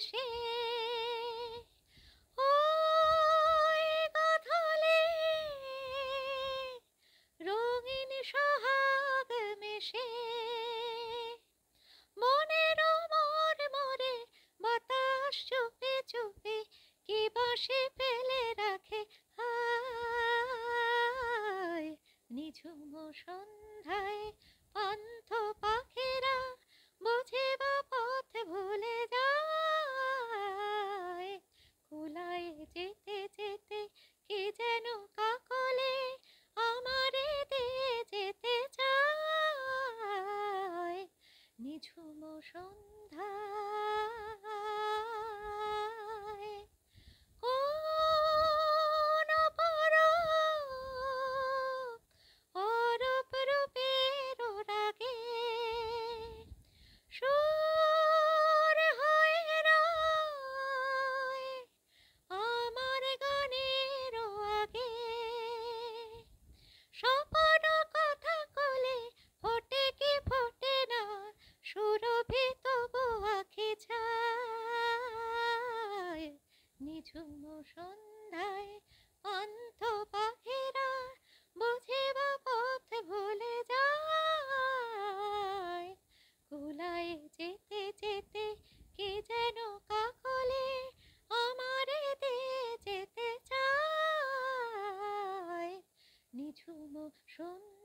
ভেসে ওই কাঁধলে রঙিন সোহাগ মেশে মনের মোর মোরে বাতাস চুপে চুপে কি বাসে ফেলে রাখে হায় নিঝুম সন্ধ্যায় পান্থ পাখিরা বোঝে বা পথ ভুলে যায় কুলায় যেতে যেতে কি যেন কাকলে আমারে দিয়ে যেতে চায় নিঝুম সন্ধ্যায় কোন অপরূপ অরূপ রূপের রাগে সুর হয়ে রয় আমার গানের আগে স্বপ্ন কথা কলে ফোটে কি ফোটে না সুরভিত আঁখি ছায় নিঝুম সন্ধ্যায় পান্থ পাখিরা বুঝে বা পথ ভুলে যায় কুলায় যেতে যেতে কে যেন কাকলে আমারে দিয়ে যেতে চায় নিঝুম সন্ধ্যায়